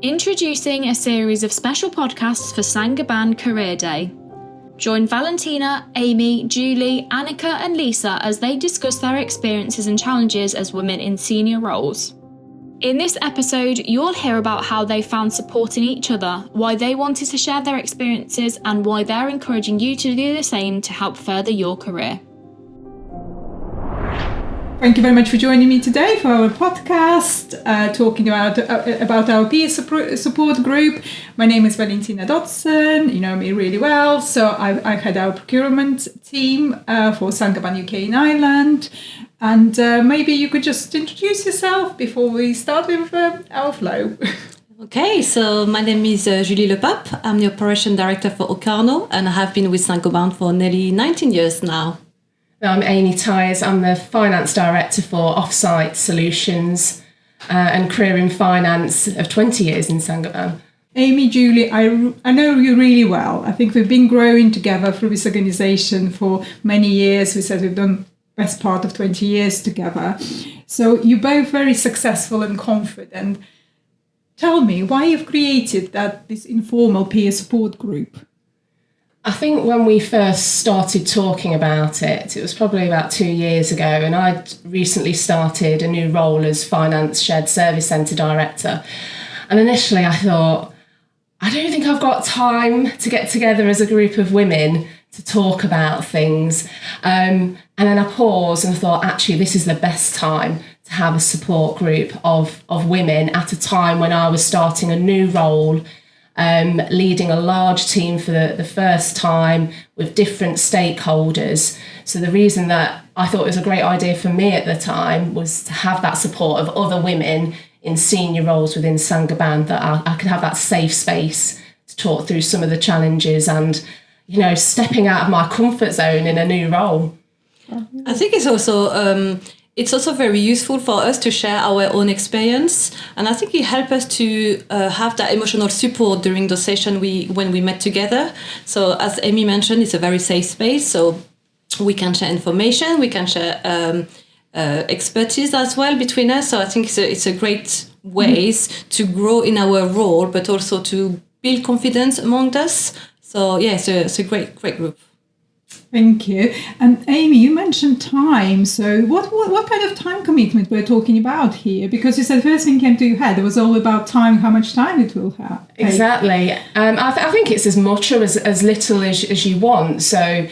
Introducing a series of special podcasts for Saint-Gobain Career Day. Join Valentina, Amy, Julie, Annika and Lisa as they discuss their experiences and challenges as women in senior roles. In this episode, you'll hear about how they found support in each other, why they wanted to share their experiences and why they're encouraging you to do the same to help further your career. Thank you very much for joining me today for our podcast, talking about our peer support group. My name is Valentina Dodson. You know me really well. So I head our procurement team for Saint-Gobain UK and Ireland. And maybe you could just introduce yourself before we start with our flow. Okay, so my name is Julie Lepape. I'm the Operation Director for Ocarno, and I have been with Saint-Gobain for nearly 19 years now. I'm Amy Tyers. I'm the Finance Director for Offsite Solutions and Career in Finance of 20 years in Saint-Gobain. Amy, Julie, I know you really well. I think we've been growing together through this organisation for many years. We said we've done best part of 20 years together. So you're both very successful and confident. Tell me why you've created this informal peer support group. I think when we first started talking about it, it was probably about 2 years ago, and I'd recently started a new role as Finance Shared Service Centre Director. And initially I thought, I don't think I've got time to get together as a group of women to talk about things. And then I paused and thought, actually, this is the best time to have a support group of women at a time when I was starting a new role, leading a large team for the first time with different stakeholders. So the reason that I thought it was a great idea for me at the time was to have that support of other women in senior roles within Saint-Gobain, that I could have that safe space to talk through some of the challenges and, you know, stepping out of my comfort zone in a new role. I think it's also very useful for us to share our own experience, and I think it helps us to have that emotional support during the session when we met together. So as Amy mentioned, it's a very safe space, so we can share information, we can share expertise as well between us. So I think it's a great ways to grow in our role, but also to build confidence among us. So yeah, it's a great group. Thank you. And Amy, you mentioned time. So what kind of time commitment we're talking about here? Because you said the first thing came to your head, it was all about time, how much time it will have. Exactly. I think it's as much or as little as you want. So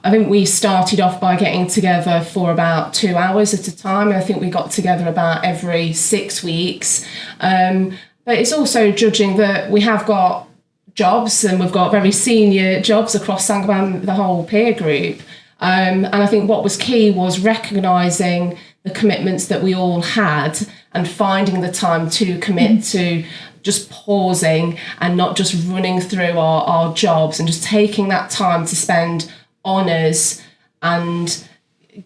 I think we started off by getting together for about 2 hours at a time. And I think we got together about every 6 weeks. But it's also judging that we have got jobs, and we've got very senior jobs across Saint-Gobain, the whole peer group. And I think what was key was recognising the commitments that we all had and finding the time to commit to just pausing and not just running through our jobs, and just taking that time to spend on us and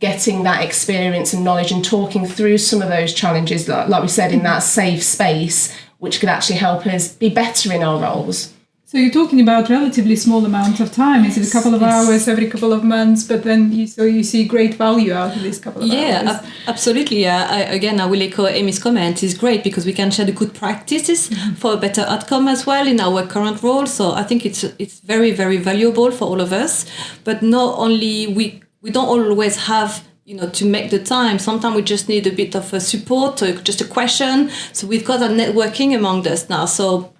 getting that experience and knowledge and talking through some of those challenges, like we said, in that safe space, which could actually help us be better in our roles. So you're talking about relatively small amount of time. Is it a couple of hours every couple of months? But then you see great value out of this couple of hours. Yeah, absolutely. I will echo Amy's comment. It's great because we can share the good practices for a better outcome as well in our current role. So I think it's very, very valuable for all of us. But not only we don't always have to make the time. Sometimes we just need a bit of a support or just a question. So we've got that networking among us now. So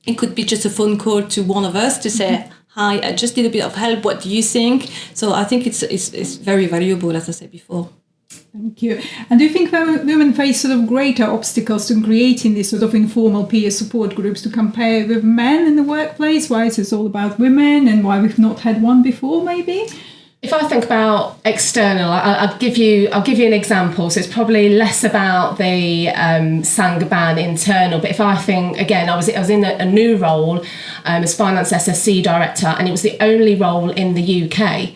it could be just a phone call to one of us to say, hi, I just need a bit of help. What do you think? So I think it's very valuable, as I said before. Thank you. And do you think women face sort of greater obstacles in creating these sort of informal peer support groups to compare with men in the workplace? Why is this all about women, and why we've not had one before, maybe? If I think about external, I'll give you an example. So it's probably less about the Saint-Gobain internal. But if I think, again, I was in a new role as Finance SSC Director, and it was the only role in the UK.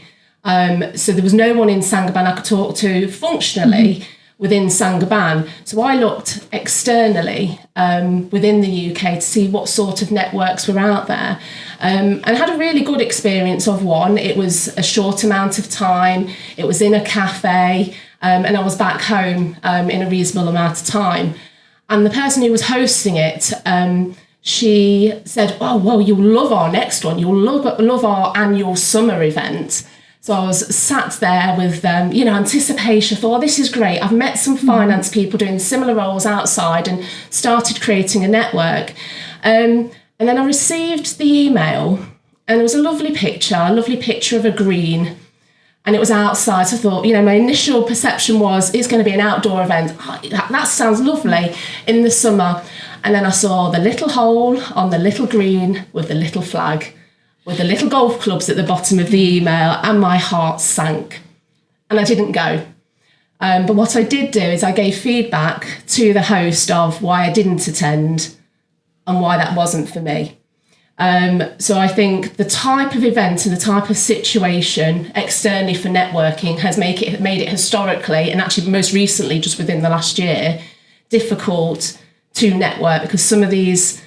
So there was no one in Saint-Gobain I could talk to functionally within Saint-Gobain. So I looked externally within the UK to see what sort of networks were out there, and had a really good experience of one. It was a short amount of time. It was in a cafe, and I was back home in a reasonable amount of time. And the person who was hosting it she said, "Oh, well, you'll love our next one. You'll love our annual summer event." So I was sat there with, anticipation. I thought, oh, this is great. I've met some finance people doing similar roles outside and started creating a network. And then I received the email, and there was a lovely picture of a green, and it was outside. So I thought, my initial perception was it's going to be an outdoor event. Oh, that sounds lovely in the summer. And then I saw the little hole on the little green with the little flag, with the little golf clubs at the bottom of the email, and my heart sank. And I didn't go. But what I did do is I gave feedback to the host of why I didn't attend and why that wasn't for me. So I think the type of event and the type of situation externally for networking has made it historically, and actually most recently, just within the last year, difficult to network, because some of these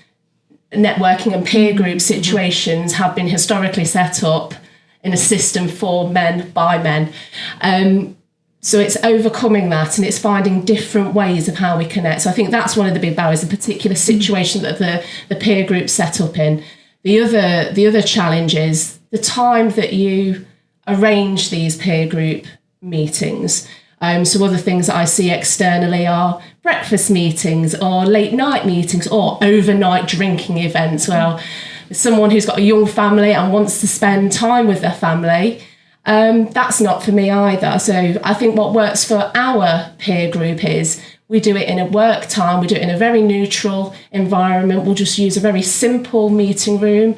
networking and peer group situations have been historically set up in a system for men by men. So it's overcoming that, and it's finding different ways of how we connect. So I think that's one of the big barriers, the particular situation that the peer group set up in. The other challenge is the time that you arrange these peer group meetings. So other things that I see externally are breakfast meetings or late night meetings or overnight drinking events. Well, someone who's got a young family and wants to spend time with their family, that's not for me either. So I think what works for our peer group is we do it in a work time, we do it in a very neutral environment. We'll just use a very simple meeting room,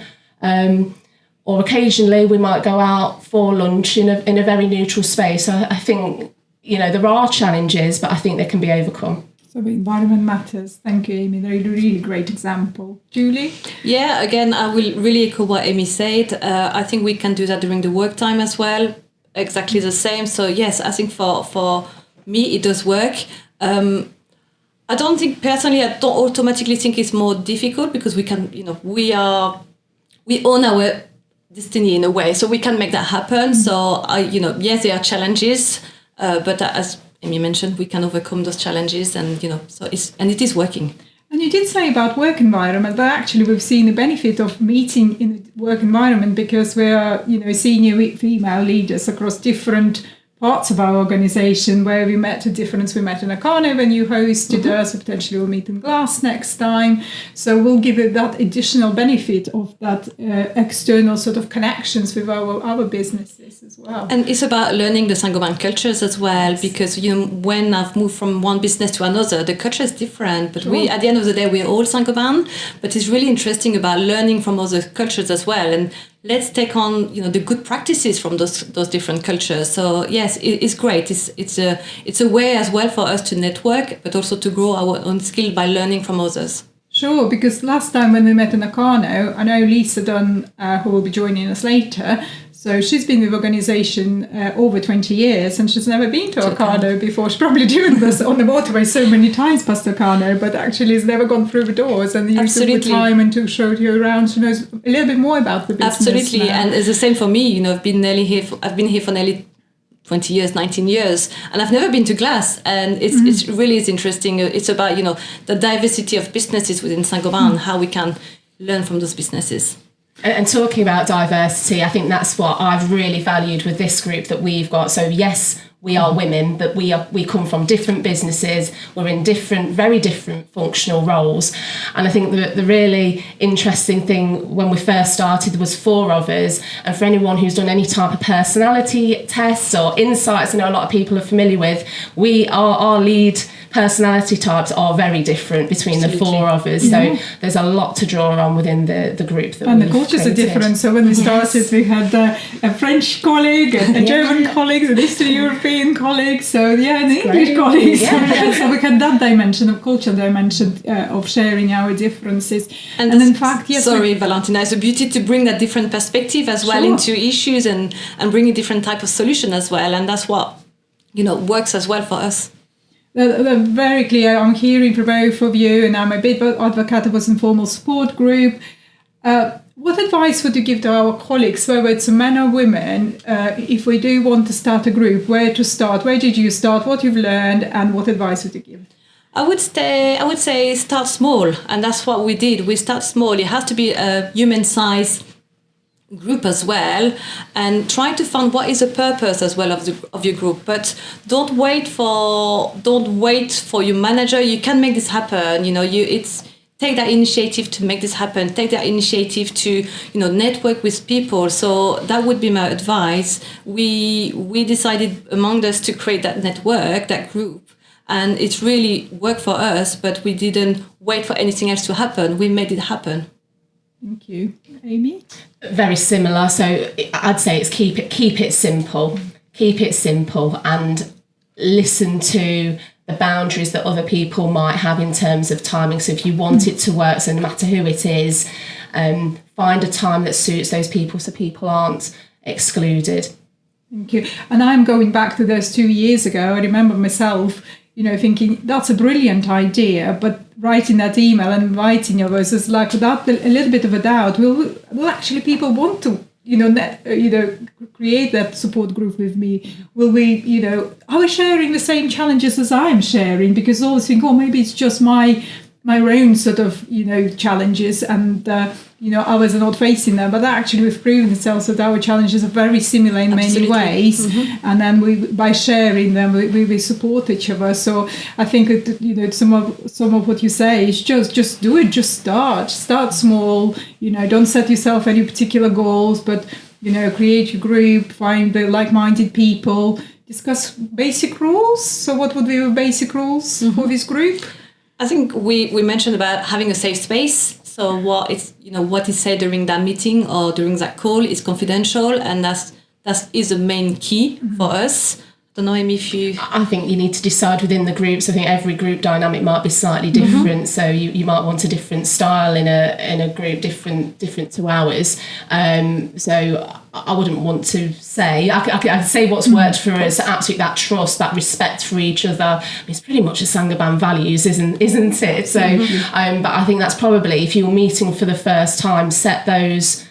or occasionally we might go out for lunch in a very neutral space. So I think, there are challenges, but I think they can be overcome. So the environment matters. Thank you, Amy. They're a really great example. Julie? Yeah, again, I will really echo what Amy said. I think we can do that during the work time as well. Exactly the same. So yes, I think for me, it does work. I don't think personally, I don't automatically think it's more difficult, because we can, we own our destiny in a way, so we can make that happen. So yes, there are challenges, but as Amy mentioned, we can overcome those challenges, and it is working. And you did say about work environment, but actually we've seen the benefit of meeting in a work environment, because we are, senior female leaders across different parts of our organisation, where we met we met in Acano when you hosted us, so potentially we'll meet in Glass next time. So we'll give it that additional benefit of that external sort of connections with our businesses as well. And it's about learning the Saint-Gobain cultures as well, because when I've moved from one business to another, the culture is different, but we, at the end of the day, we're all Saint-Gobain. But it's really interesting about learning from other cultures as well, and let's take on the good practices from those different cultures. So yes, it's great. It's a way as well for us to network, but also to grow our own skill by learning from others. Sure, because last time when we met in Acano, I know Lisa Dunn, who will be joining us later, so she's been with the organisation over 20 years, and she's never been to Acano before. She's probably doing this on the motorway so many times past Acano, but actually has never gone through the doors and used the time and to show you around. She knows a little bit more about the business. Absolutely, now. And it's the same for me. I've been here for nearly 20 years, 19 years, and I've never been to Glass, and it's really is interesting. It's about the diversity of businesses within Saint-Gobain and how we can learn from those businesses. And talking about diversity, I think that's what I've really valued with this group that we've got. So yes, we are women, but we come from different businesses. We're in very different functional roles. And I think the really interesting thing when we first started, there was 4 of us. And for anyone who's done any type of personality tests or insights, I know a lot of people are familiar with, our lead personality types are very different between the 4 of us. So there's a lot to draw on within the group. And the cultures are different. So when we started, we had a French colleague, a German colleague, an Eastern European colleague. So and the English colleagues. Yeah. So we had that dimension of cultural dimension of sharing our differences. And in fact, yes. Sorry, Valentina, it's a beauty to bring that different perspective as well into issues and bring a different type of solution as well. And that's what works as well for us. They're very clear. I'm hearing from both of you, and I'm a big advocate of an informal support group. What advice would you give to our colleagues, whether it's men or women, if we do want to start a group, where to start? Where did you start? What you've learned, and what advice would you give? I would say start small, and that's what we did. We start small. It has to be a human-sized group as well, and try to find what is the purpose as well of your group. But don't wait for your manager. You can make this happen. Take that initiative to make this happen. Take that initiative to network with people. So that would be my advice. We decided among us to create that network, that group. And it really worked for us, but we didn't wait for anything else to happen. We made it happen. Thank you. Amy? Very similar. So I'd say it's keep it simple. Keep it simple and listen to the boundaries that other people might have in terms of timing. So if you want it to work, so no matter who it is, find a time that suits those people so people aren't excluded. Thank you. And I'm going back to those 2 years ago. I remember myself, thinking that's a brilliant idea, but writing that email and inviting of us is like without a little bit of a doubt, will actually people want to, create that support group with me? Will we, are we sharing the same challenges as I'm sharing? Because I always think, maybe it's just my own sort of, challenges and, others are not facing them. But actually we've proven itself that our challenges are very similar in many ways. Mm-hmm. And then by sharing them, we support each other. So I think that, some of what you say is just do it, just start small, don't set yourself any particular goals, but, create your group, find the like-minded people, discuss basic rules. So what would be the basic rules for this group? I think we mentioned about having a safe space. So what is said during that meeting or during that call is confidential, and that is the main key for us. I don't know, Amy, if you... I think you need to decide within the groups. I think every group dynamic might be slightly different. So you might want a different style in a group, different to ours. So I wouldn't want to say. I can say what's worked for us. Absolutely, that trust, that respect for each other. It's pretty much a Saint-Gobain values, isn't it? So, but I think that's probably, if you're meeting for the first time, set those.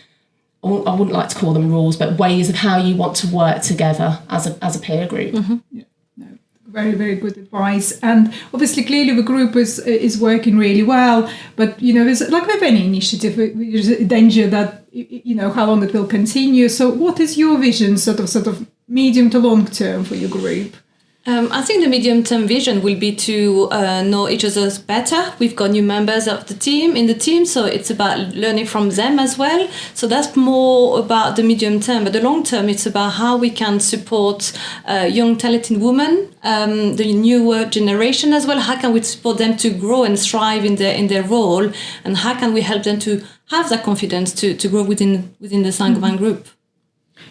I wouldn't like to call them rules, but ways of how you want to work together as a peer group. Mm-hmm. Yeah. No, very, very good advice. And obviously, clearly the group is working really well. But, there's like with any initiative, there's a danger that, how long it will continue. So what is your vision, sort of medium to long term for your group? I think the medium-term vision will be to know each other better. We've got new members of the team, so it's about learning from them as well. So that's more about the medium term. But the long term, it's about how we can support young, talented women, the newer generation as well. How can we support them to grow and thrive in their role, and how can we help them to have that confidence to grow within the Saint-Gobain group?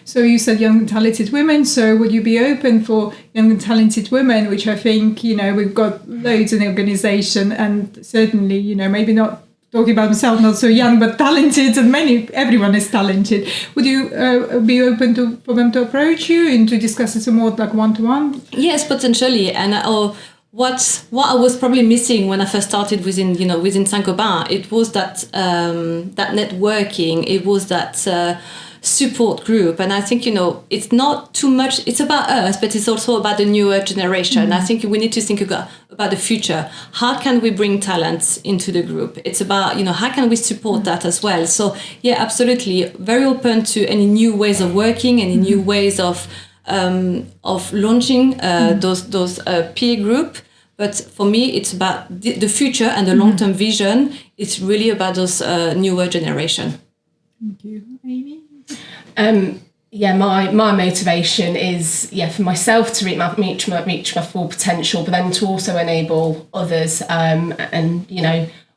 So you said young and talented women. So would you be open for young and talented women, which I think, we've got loads in the organisation, and certainly, maybe not talking about myself, not so young, but talented, and everyone is talented. Would you be open for them to approach you and to discuss it some more like one-to-one? Yes, potentially. And what I was probably missing when I first started within Saint-Gobain, it was that networking, it was that support group. And I think, it's not too much, it's about us, but it's also about the newer generation. I think we need to think about the future. How can we bring talents into the group? It's about, how can we support that as well? So yeah, absolutely. Very open to any new ways of working, any new ways of launching those peer group. But for me, it's about the future and the long-term vision. It's really about those newer generation. Thank you. Amy? My motivation is for myself to reach my full potential, but then to also enable others, and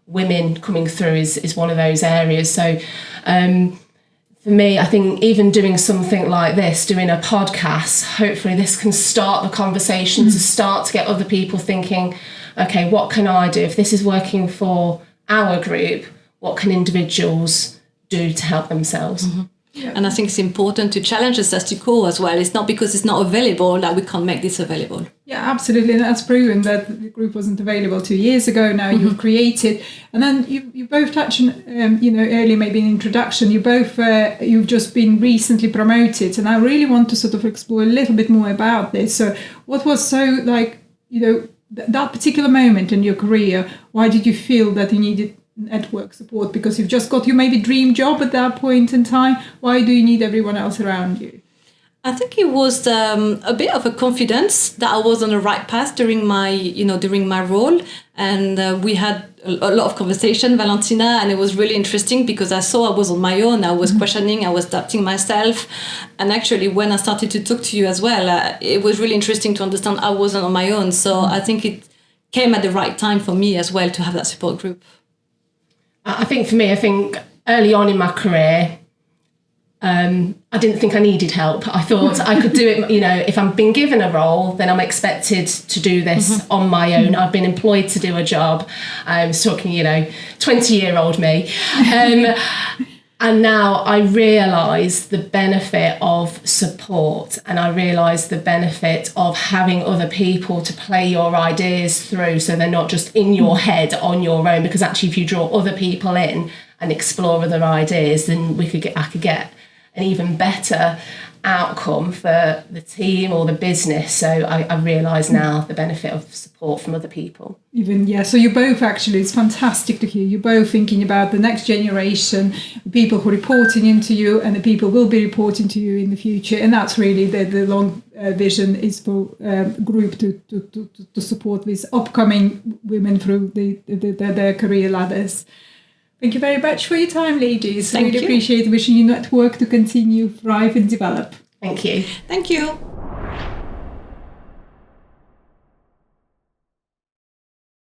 women coming through is one of those areas. So for me, I think even doing something like this, doing a podcast, hopefully this can start the conversation to start to get other people thinking, okay, what can I do? If this is working for our group, what can individuals do to help themselves? Yeah. And I think it's important to challenge the status quo as well. It's not because it's not available that we can't make this available. Yeah, absolutely. And that's proven that the group wasn't available 2 years ago. Now you've created. And then you both touched on, earlier maybe in introduction, you've just been recently promoted. And I really want to sort of explore a little bit more about this. So what was so that particular moment in your career, why did you feel that you needed network support? Because you've just got your maybe dream job at that point in time. Why do you need everyone else around you? I think it was a bit of a confidence that I was on the right path during my role, and we had a lot of conversation, Valentina, and it was really interesting because I saw I was on my own. I was questioning, I was doubting myself, and actually when I started to talk to you as well, it was really interesting to understand I wasn't on my own. So I think it came at the right time for me as well to have that support group. I think early on in my career, I didn't think I needed help. I thought I could do it, if I'm being given a role, then I'm expected to do this on my own. I've been employed to do a job. I was talking, 20-year-old me. And now I realise the benefit of support, and I realise the benefit of having other people to play your ideas through so they're not just in your head on your own, because actually if you draw other people in and explore other ideas, then I could get an even better outcome for the team or the business. So I realise now the benefit of support from other people. So you both actually, it's fantastic to hear. You're both thinking about the next generation, the people who are reporting into you and the people who will be reporting to you in the future. And that's really the long vision is for group to support these upcoming women through their career ladders. Thank you very much for your time, ladies. Thank you. Appreciate it. Wishing your network to continue, thrive and develop. Thank you. Thank you.